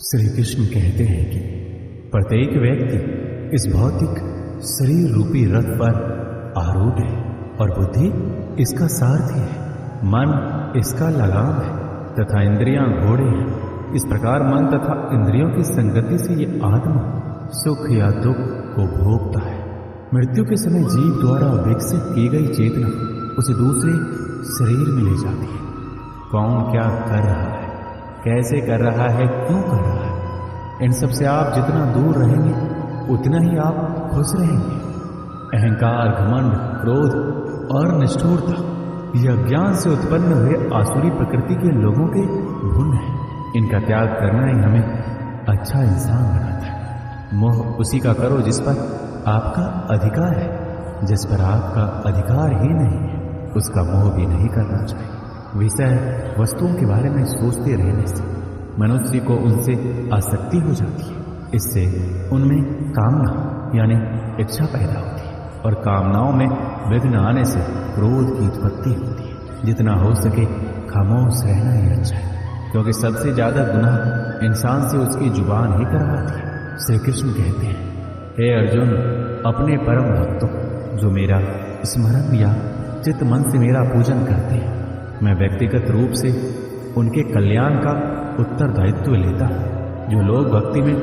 श्री कृष्ण कहते हैं कि प्रत्येक व्यक्ति इस भौतिक शरीर रूपी रथ पर आरूढ़ है और बुद्धि इसका सारथी है। मन इसका लगाम है तथा इंद्रियां घोड़े हैं। इस प्रकार मन तथा इंद्रियों की संगति से ये आत्मा सुख या दुख को भोगता है। मृत्यु के समय जीव द्वारा विकसित की गई चेतना उसे दूसरे शरीर में ले जाती है। कौन क्या कर रहा है, कैसे कर रहा है, क्यों कर रहा है, इन सब से आप जितना दूर रहेंगे उतना ही आप खुश रहेंगे। अहंकार, घमंड, क्रोध और निष्ठुरता यह ज्ञान से उत्पन्न हुए आसुरी प्रकृति के लोगों के गुण है। इनका त्याग करना ही हमें अच्छा इंसान बनाता है। मोह उसी का करो जिस पर आपका अधिकार है। जिस पर आपका अधिकार ही नहीं है उसका मोह भी नहीं करना चाहिए। विषय वस्तुओं के बारे में सोचते रहने से मनुष्य को उनसे आसक्ति हो जाती है। इससे उनमें कामना यानी इच्छा पैदा होती है और कामनाओं में विघ्न आने से क्रोध की उत्पत्ति होती है। जितना हो सके खामोश रहना ही अच्छा है, क्योंकि सबसे ज्यादा गुनाह इंसान से उसकी जुबान ही करवाती है। श्री कृष्ण कहते हैं, हे अर्जुन, अपने परम भक्तों जो मेरा स्मरण या चित्त मन से मेरा पूजन करते हैं, मैं व्यक्तिगत रूप से उनके कल्याण का उत्तरदायित्व लेता हूँ। जो लोग भक्ति में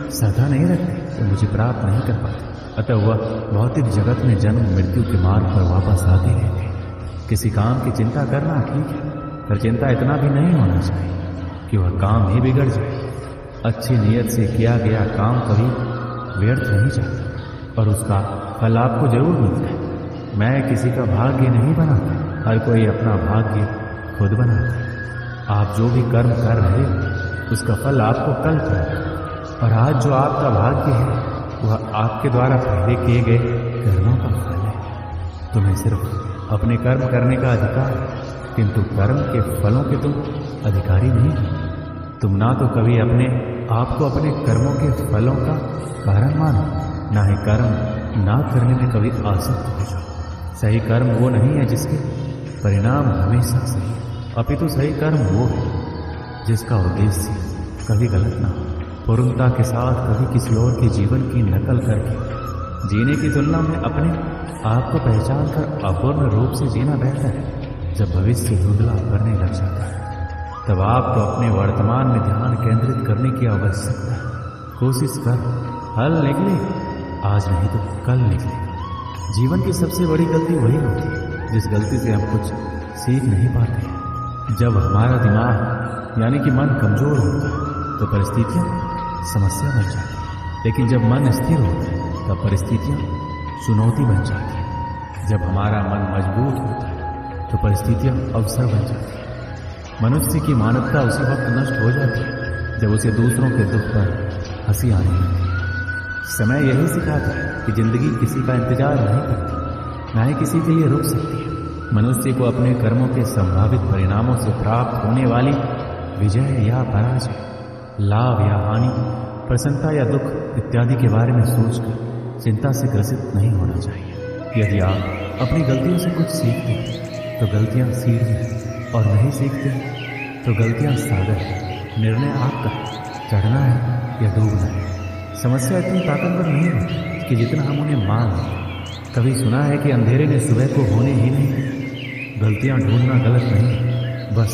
श्रद्धा नहीं रखते वो मुझे प्राप्त नहीं कर पाते, अतः वह भौतिक जगत में जन्म मृत्यु के मार्ग पर वापस आते रहते हैं। किसी काम की चिंता करना ठीक है, पर चिंता इतना भी नहीं होना चाहिए कि वह काम ही बिगड़ जाए। अच्छी नीयत से किया गया काम कभी व्यर्थ नहीं जाता और उसका फल आपको जरूर मिलता है। मैं किसी का भाग्य नहीं बनाता, हर कोई अपना भाग्य खुद बनाता है। आप जो भी कर्म कर रहे हो उसका फल आपको कल प्राप्त, और आज जो आपका भाग्य है वह आपके द्वारा पहले किए गए कर्मों का फल है। तुम्हें सिर्फ अपने कर्म करने का अधिकार है, किंतु कर्म के फलों के तुम अधिकारी नहीं हो। तुम ना तो कभी अपने आप को अपने कर्मों के फलों का कारण मानो, ना ही कर्म ना करने में कभी आसक्त हो जाओ। सही कर्म वो नहीं है जिसके परिणाम हमेशा सही, अपितु सही कर्म वो है जिसका उद्देश्य कभी गलत ना हो। पूर्णता के साथ कभी किसी और के जीवन की नकल करके जीने की तुलना में अपने आप को पहचान कर अपूर्ण रूप से जीना बेहतर है। जब भविष्य धुंधला करने लग जाता है तब आपको अपने वर्तमान में ध्यान केंद्रित करने की आवश्यकता है। कोशिश कर, हल निकले आज नहीं तो कल निकलेगा। जीवन की सबसे बड़ी गलती वही होती है जिस गलती से हम कुछ सीख नहीं पाते। जब हमारा दिमाग यानी कि मन कमजोर होता है तो परिस्थितियां समस्या बन जाती है, लेकिन जब मन स्थिर होता है तब परिस्थितियां चुनौती बन जाती है। जब हमारा मन मजबूत होता है तो परिस्थितियां अवसर बन जाती है। मनुष्य की मानवता उसी वक्त नष्ट हो जाती है जब उसे दूसरों के दुख पर हंसी आने लगती है। समय यही सिखाता है कि जिंदगी किसी का इंतजार नहीं करती, ना ही किसी के लिए रुक सकती है। मनुष्य को अपने कर्मों के संभावित परिणामों से प्राप्त होने वाली विजय या पराजय, लाभ या हानि, प्रसन्नता या दुख इत्यादि के बारे में सोचकर चिंता से ग्रसित नहीं होना चाहिए। यदि आप अपनी गलतियों से कुछ सीखते हैं तो गलतियां सीढ़ी हैं, और नहीं सीखते हैं तो गलतियां सागर है। निर्णय आपका चढ़ना है या डूबना है। समस्या इतनी ताकतवर नहीं होती कि जितना हम उन्हें मान लें। कभी सुना है कि अंधेरे ने सुबह को होने ही नहीं दी। गलतियां ढूंढना गलत नहीं है, बस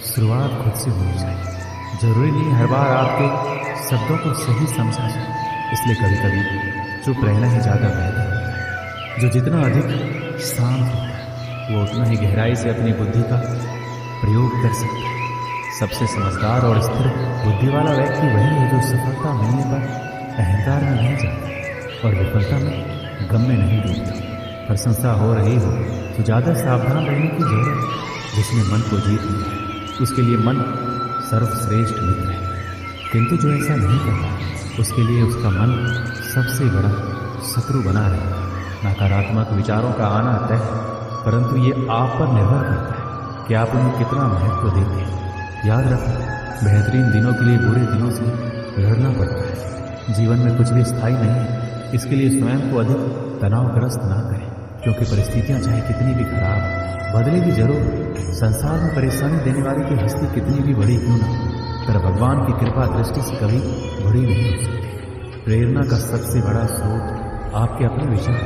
शुरुआत खुद से होनी चाहिए। जरूरी नहीं हर बार आपके शब्दों को सही समझा जाए, इसलिए कभी कभी चुप रहना ही ज्यादा बेहतर होता है। जो जितना अधिक शांत होता है वो उतना ही गहराई से अपनी बुद्धि का प्रयोग कर सकता है। सबसे समझदार और स्थिर बुद्धि वाला व्यक्ति वही है जो सफलता मिलने पर अहंकार में नहीं जाता और विफलता में गम में नहीं डूबता। प्रशंसा हो रही हो तो ज्यादा सावधान रहने की जरूरत है। जिसने मन को जीत लिया है उसके लिए मन सर्वश्रेष्ठ मित्र है, किंतु जो ऐसा नहीं करता उसके लिए उसका मन सबसे बड़ा शत्रु बना रहता है। नकारात्मक विचारों का आना तय है, परंतु ये आप पर निर्भर करता है कि आप उन्हें कितना महत्व देते हैं। याद रखें, बेहतरीन दिनों के लिए बुरे दिनों से लड़ना पड़ता है। जीवन में कुछ भी स्थायी नहीं है, इसके लिए स्वयं को अधिक तनावग्रस्त ना करें, क्योंकि परिस्थितियां चाहे कितनी भी खराब बदलेगी जरूर। संसार में परेशानी देने वाली की हस्ती कितनी भी बड़ी क्यों ना, पर भगवान की कृपा दृष्टि से कभी बड़ी नहीं हो सकती। प्रेरणा का सबसे बड़ा स्रोत आपके अपने विचार,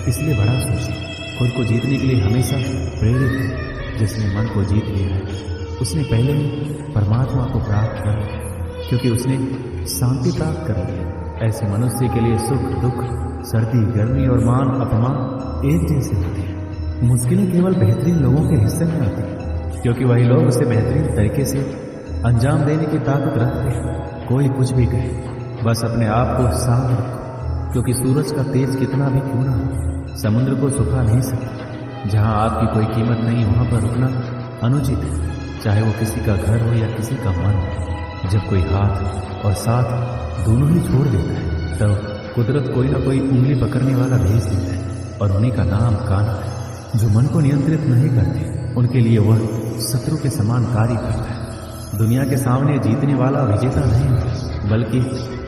इसलिए बड़ा सोचिए। खुद को जीतने के लिए हमेशा प्रेरित है। जिसने मन को जीत लिया है उसने पहले ही परमात्मा को प्राप्त कर लिया है, क्योंकि उसने शांति प्राप्त कर ली है। ऐसे मनुष्य के लिए सुख दुख, सर्दी गर्मी और मान अपमान एक जैसे होते हैं। मुश्किलें केवल बेहतरीन लोगों के हिस्से में आती हैं, क्योंकि वही लोग उसे बेहतरीन तरीके से अंजाम देने की ताकत रखते हैं। कोई कुछ भी कहे, बस अपने आप को शांत रखो, क्योंकि सूरज का तेज कितना भी क्यों ना हो, समुद्र को सुखा नहीं सकता। जहां आपकी कोई कीमत नहीं वहां पर रुकना अनुचित है, चाहे वो किसी का घर हो या किसी का मन हो। जब कोई हाथ और साथ दोनों ही छोड़ देता है तब कुदरत कोई ना कोई उंगली पकड़ने वाला भेज देता है, और उन्हीं का नाम कान है। जो मन को नियंत्रित नहीं करते उनके लिए वह शत्रु के समान कार्य करता है। दुनिया के सामने जीतने वाला विजेता नहीं है, बल्कि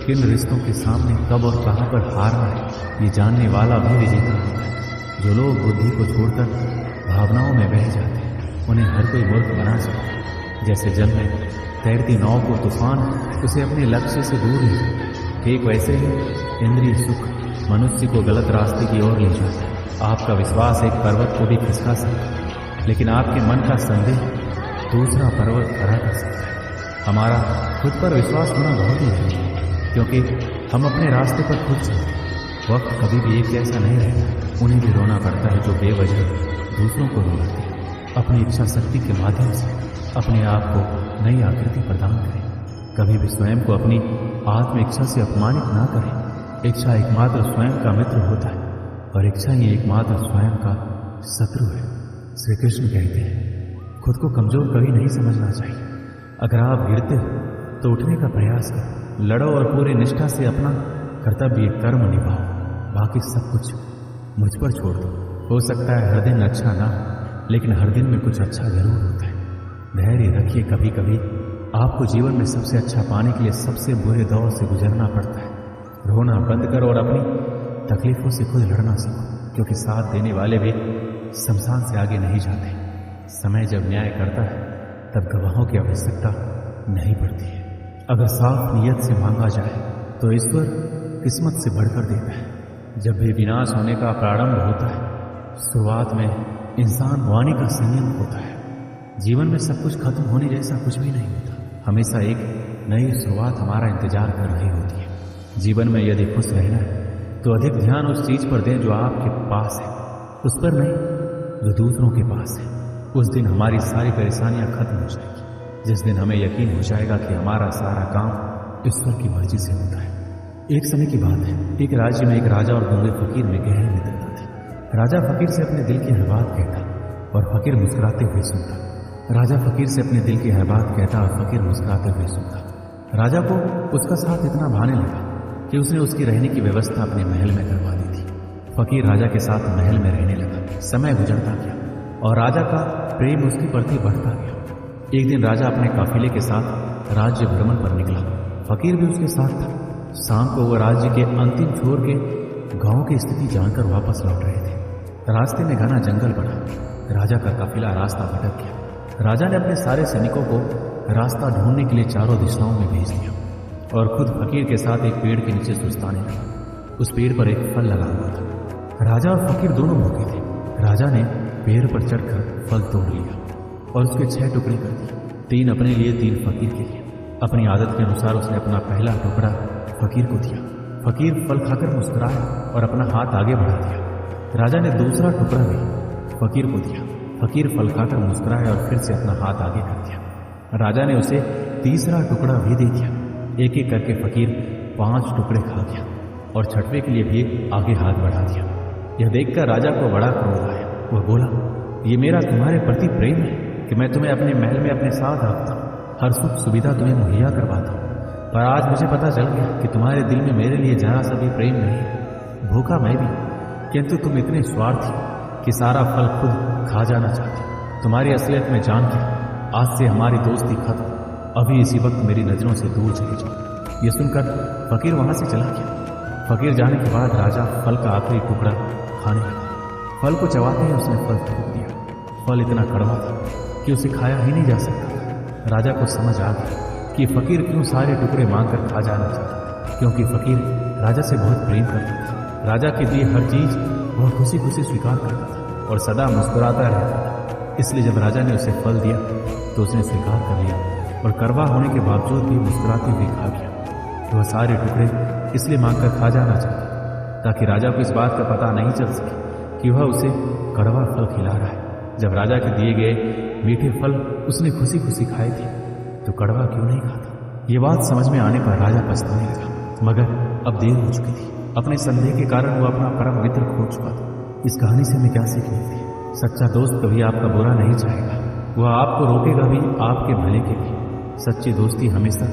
किन रिश्तों के सामने कब और कहां पर हारना है ये जानने वाला भी विजेता होता है। जो लोग बुद्धि को छोड़कर भावनाओं में बह जाते हैं उन्हें हर कोई मूर्ख बना सकता है। जैसे जल में तैरती नाव को तूफान उसे अपने लक्ष्य से दूर ले जाता है, ठीक वैसे ही इंद्रिय सुख मनुष्य को गलत रास्ते की ओर ले जाता है। आपका विश्वास एक पर्वत को भी खिसका सकता है, लेकिन आपके मन का संदेह दूसरा पर्वत खड़ा कर सकता है। हमारा खुद पर विश्वास होना बहुत ही जरूरी है, क्योंकि हम अपने रास्ते पर खुद चलते हैं। वक्त कभी भी एक जैसा नहीं रहता। उन्हें भी रोना पड़ता है जो बेवजह दूसरों को रुलाते हैं। अपनी इच्छा शक्ति के माध्यम से अपने आप को नई आकृति प्रदान करें। कभी भी स्वयं को अपनी आत्म इच्छा से अपमानित ना करें। इच्छा एकमात्र स्वयं का मित्र होता है और इच्छा ही एकमात्र स्वयं का शत्रु है। श्री कृष्ण कहते हैं खुद को कमजोर कभी नहीं समझना चाहिए। अगर आप गिरते हो तो उठने का प्रयास करो, लड़ो और पूरी निष्ठा से अपना कर्तव्य कर्म निभाओ। बाकी सब कुछ मुझ पर छोड़ दो। हो सकता है हर दिन अच्छा ना हो, लेकिन हर दिन में कुछ अच्छा जरूर होता है। धैर्य रखिए। कभी कभी आपको जीवन में सबसे अच्छा पाने के लिए सबसे बुरे दौर से गुजरना पड़ता है। रोना बंद करो और अपनी तकलीफों से खुद लड़ना सीखो, क्योंकि साथ देने वाले भी शमशान से आगे नहीं जाते। समय जब न्याय करता है तब गवाहों की आवश्यकता नहीं पड़ती है। अगर साफ नीयत से मांगा जाए तो ईश्वर किस्मत से बढ़कर देता है। जब भी विनाश होने का प्रारंभ होता है, शुरुआत में इंसान वाणी का संयम होता है। जीवन में सब कुछ खत्म होने जैसा कुछ भी नहीं होता। हमेशा एक नई शुरुआत हमारा इंतजार कर रही होती है। जीवन में यदि खुश रहना है तो अधिक ध्यान उस चीज पर दें जो आपके पास है, उस पर नहीं जो दूसरों के पास है। उस दिन हमारी सारी परेशानियां खत्म हो जाएगी, जिस दिन हमें यकीन हो जाएगा कि हमारा सारा काम ईश्वर की मर्जी से होता है। एक समय की बात है, एक राज्य में एक राजा और गूंगे फकीर में गहरी मित्रता थी। राजा फकीर से अपने दिल की हर बात कहता और फकीर मुस्कुराते हुए सुनता। राजा फकीर से अपने दिल की हर बात कहता और फकीर मुस्कुराते हुए सुनता। राजा को उसका साथ इतना भाने लगा कि उसने उसकी रहने की व्यवस्था अपने महल में करवा दी थी। फकीर राजा के साथ महल में रहने लगा। समय गुजरता गया और राजा का प्रेम उसके प्रति बढ़ता गया। एक दिन राजा अपने काफिले के साथ राज्य भ्रमण पर निकला। फकीर भी उसके साथ था। शाम को वह राज्य के अंतिम छोर के गांव की स्थिति जानकर वापस लौट रहे थे। रास्ते में घना जंगल पड़ा। राजा का काफिला रास्ता भटक गया। राजा ने अपने सारे सैनिकों को रास्ता ढूंढने के लिए चारों दिशाओं में भेज दिया और खुद फकीर के साथ एक पेड़ के नीचे सुस्ताने लगा। उस पेड़ पर एक फल लगा हुआ था। राजा और फकीर दोनों भूखे थे। राजा ने पेड़ पर चढ़कर फल तोड़ लिया और उसके 6 टुकड़े कर दिए, 3 अपने लिए, 3 फकीर के लिए। अपनी आदत के अनुसार उसने अपना पहला टुकड़ा फकीर को दिया। फकीर फल खाकर मुस्कुराया और अपना हाथ आगे बढ़ा दिया। राजा ने दूसरा टुकड़ा भी फकीर को दिया। फकीर फल खाकर मुस्कुराया और फिर से अपना हाथ आगे कर दिया। राजा ने उसे तीसरा टुकड़ा भी दे दिया। एक एक करके फकीर 5 टुकड़े खा गया और छठवें के लिए भी आगे हाथ बढ़ा दिया। यह देखकर राजा को बड़ा क्रोध आया। वह बोला, ये मेरा तुम्हारे प्रति प्रेम है कि मैं तुम्हें अपने महल में अपने साथ रखता हूँ, हर सुख सुविधा तुम्हें मुहैया करवाता हूँ, पर आज मुझे पता चल गया कि तुम्हारे दिल में मेरे लिए जरा सा भी प्रेम नहीं है। भूखा मैं भी, किंतु तुम इतने स्वार्थी कि सारा फल खुद खा जाना चाहते। तुम्हारी असलियत में जान के आज से हमारी दोस्ती खत्म। अभी इसी वक्त मेरी नजरों से दूर चले जाओ। यह सुनकर फकीर वहां से चला गया। फकीर जाने के बाद राजा फल का आखिरी टुकड़ा खाने लगा। फल को चबाते ही उसने फल थूक दिया। फल इतना कड़वा था कि उसे खाया ही नहीं जा सकता था। राजा को समझ आ गया कि फकीर क्यों सारे टुकड़े मांगकर खा जाना चाहता था, क्योंकि फकीर राजा से बहुत प्रेम करता था। राजा के दिए हर चीज वह खुशी खुशी स्वीकार करता था और सदा मुस्कुराता रहता था। इसलिए जब राजा ने उसे फल दिया तो उसने स्वीकार कर लिया और कड़वा होने के बावजूद भी मुस्कुराते हुए खा गया। वह सारे टुकड़े इसलिए मांगकर खा जाना चाहता था ताकि राजा को इस बात का पता नहीं चल सके कि वह उसे कड़वा फल खिला रहा है। जब राजा के दिए गए मीठे फल उसने खुशी खुशी खाए थे तो कड़वा क्यों नहीं खाता। ये बात समझ में आने पर राजा पछताने लगा, मगर अब देर हो चुकी थी। अपने संदेह के कारण वो अपना परम मित्र खो चुका था। इस कहानी से हमें क्या सीख मिलती है? सच्चा दोस्त कभी आपका बुरा नहीं चाहेगा, वह आपको रोकेगा भी आपके भले के लिए। सच्ची दोस्ती हमेशा